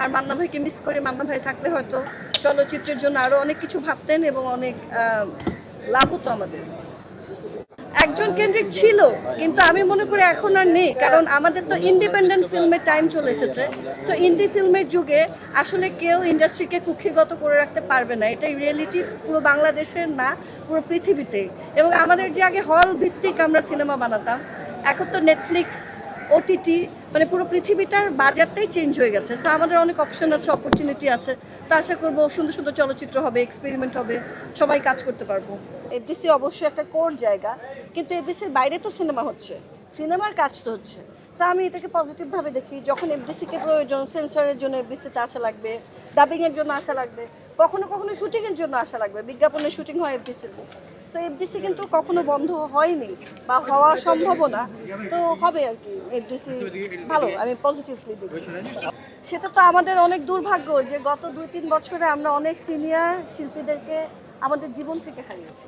আর মান্না ভাইকে মিস করে। মান্না ভাই থাকলে হয়তো চলচ্চিত্রের জন্য আরো অনেক কিছু ভাবতেন এবং অনেক লাভ হতো আমাদের। একজন কেন্দ্রিক ছিল, কিন্তু আমি মনে করি এখন আর নেই, কারণ আমাদের তো ইন্ডিপেন্ডেন্ট ফিল্মের টাইম চলে এসেছে। সো ইন্ডি ফিল্মের যুগে আসলে কেউ ইন্ডাস্ট্রিকে কুক্ষিগত করে রাখতে পারবে না, এটাই রিয়েলিটি পুরো বাংলাদেশের না, পুরো পৃথিবীতেই। এবং আমাদের যে আগে হল ভিত্তিক আমরা সিনেমা বানাতাম, এখন তো নেটফ্লিক্স, ওটিটি, মানে পুরো পৃথিবীটার বাজারটাই চেঞ্জ হয়ে গেছে। সো আমাদের অনেক অপশন আছে, অপরচুনিটি আছে। তো আশা করবো সুন্দর সুন্দর চলচ্চিত্র হবে, এক্সপেরিমেন্ট হবে, সবাই কাজ করতে পারবো। এফডিসি অবশ্যই একটা কোর জায়গা, কিন্তু এফডিসির বাইরে তো সিনেমা হচ্ছে, সিনেমার কাজ তো হচ্ছে। সো আমি এটাকে পজিটিভভাবে দেখি। যখন এফডিসিকে প্রয়োজন, সেন্সরের জন্য এফডিসিতে আসা লাগবে, ডাবিংয়ের জন্য আসা লাগবে, কখনো কখনো শুটিংয়ের জন্য আসা লাগবে, বিজ্ঞাপনের শুটিং হয় এফডিসিতে। সো এফডিসি কিন্তু কখনো বন্ধ হয়নি বা হওয়া সম্ভবও না, তো হবে আর কি। এফডিসি ভালো, আমি পজিটিভলি দেখি। সেটা তো আমাদের অনেক দুর্ভাগ্য যে গত 2-3 বছরে আমরা অনেক সিনিয়র শিল্পীদেরকে আমাদের জীবন থেকে হারিয়েছি।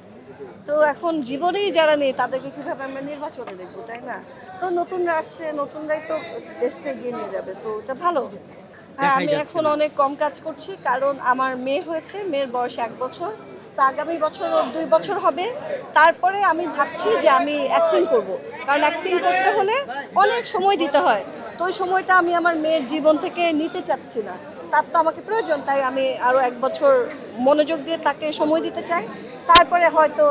তো এখন জীবনেই যারা নেই তাদেরকে কীভাবে আমরা নির্বাচনে দেখবো, তাই না? তো নতুনরা আসছে, নতুনরাই তো দেশকে এগিয়ে নিয়ে যাবে, তো এটা ভালো। হ্যাঁ, আমি এখন অনেক কম কাজ করছি, কারণ আমার মেয়ে হয়েছে, মেয়ের বয়স 1 বছর। তো আগামী বছর ওর 2 বছর হবে। তারপরে আমি ভাবছি যে আমি অ্যাক্টিং করব, কারণ অ্যাক্টিং করতে হলে অনেক সময় দিতে হয়। তো ওই সময়টা আমি আমার মেয়ের জীবন থেকে নিতে চাচ্ছি না, তার তো আমাকে প্রয়োজন। তাই আমি আরও 1 বছর মনোযোগ দিয়ে তাকে সময় দিতে চাই। তারপরে হয়তো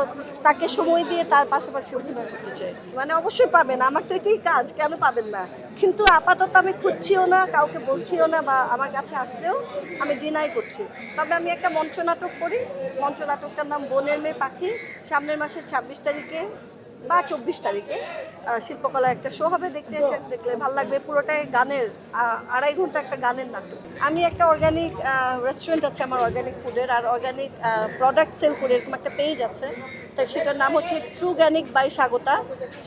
তাকে সময় দিয়ে তার পাশাপাশি অভিনয় করতে চাই। মানে অবশ্যই পাবেন, আমার তো এটাই কাজ, কেন পাবেন না? কিন্তু আপাতত আমি খুঁজছিও না, কাউকে বলছিও না, বা আমার কাছে আসলেও আমি ডিনাই করছি। তবে আমি একটা মঞ্চ নাটক করি, মঞ্চ নাটকটার নাম বনের মেয়ে পাখি। সামনের মাসের 26 তারিখে বা 24 তারিখে শিল্পকলা একটা শো হবে, দেখতে এসে দেখলে ভালো লাগবে। পুরোটাই গানের, 2.5 ঘন্টা একটা গানের নাটক। আমি একটা অর্গানিক রেস্টুরেন্ট আছে আমার, অর্গানিক ফুডের আর অর্গানিক প্রোডাক্ট সেল করে, এরকম একটা পেজ আছে। তাই সেটার নাম হচ্ছে ট্রুগ্যানিক বাই স্বাগতা।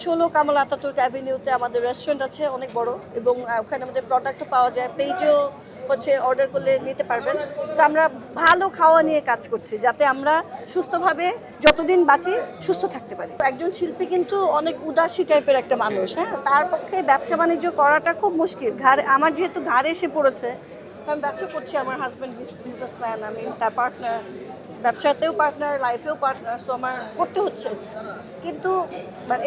16 কামাল আতাতুর্ক অ্যাভিনিউতে আমাদের রেস্টুরেন্ট আছে, অনেক বড়, এবং ওখানে আমাদের প্রোডাক্টও পাওয়া যায়। পেজও হচ্ছে, অর্ডার করলে নিতে পারবেন। তো আমরা ভালো খাওয়া নিয়ে কাজ করছি, যাতে আমরা সুস্থভাবে যতদিন বাঁচি সুস্থ থাকতে পারি। একজন শিল্পী কিন্তু অনেক উদাসী টাইপের একটা মানুষ, হ্যাঁ, তার পক্ষে ব্যবসা বাণিজ্য করাটা খুব মুশকিল। আমার যেহেতু ঘাড়ে এসে পড়েছে, তো আমি ব্যবসা করছি, আমার হাজব্যান্ড বিজনেসম্যান, আমি তার পার্টনার, ব্যবসাতেও পার্টনার, লাইফেও পার্টনার। সো আমার করতে হচ্ছে, কিন্তু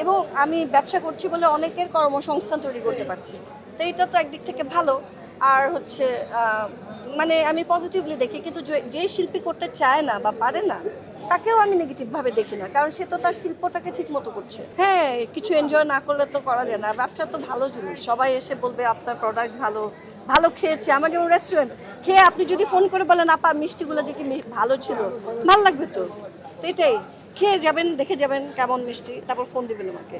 এবং আমি ব্যবসা করছি বলে অনেকের কর্মসংস্থান তৈরি করতে পারছি। তো এইটা তো একদিক থেকে ভালো। আর হচ্ছে মানে আমি পজিটিভলি দেখি, কিন্তু যে শিল্পী করতে চায় না বা পারে না, তাকেও আমি নেগেটিভভাবে দেখি না, কারণ সে তো তার শিল্পটাকে ঠিক মতো করছে। হ্যাঁ, কিছু এনজয় না করলে তো করা যায় না। ব্যবসা তো ভালো জিনিস, সবাই এসে বলবে আপনার প্রোডাক্ট ভালো, ভালো খেয়েছে। আমার যেমন রেস্টুরেন্ট, খেয়ে আপনি যদি ফোন করে বলেন আপা মিষ্টিগুলো যে কি ভালো ছিল, ভালো লাগবে তো। তো এটাই, খেয়ে যাবেন, দেখে যাবেন কেমন মিষ্টি, তারপর ফোন দিবেন আমাকে।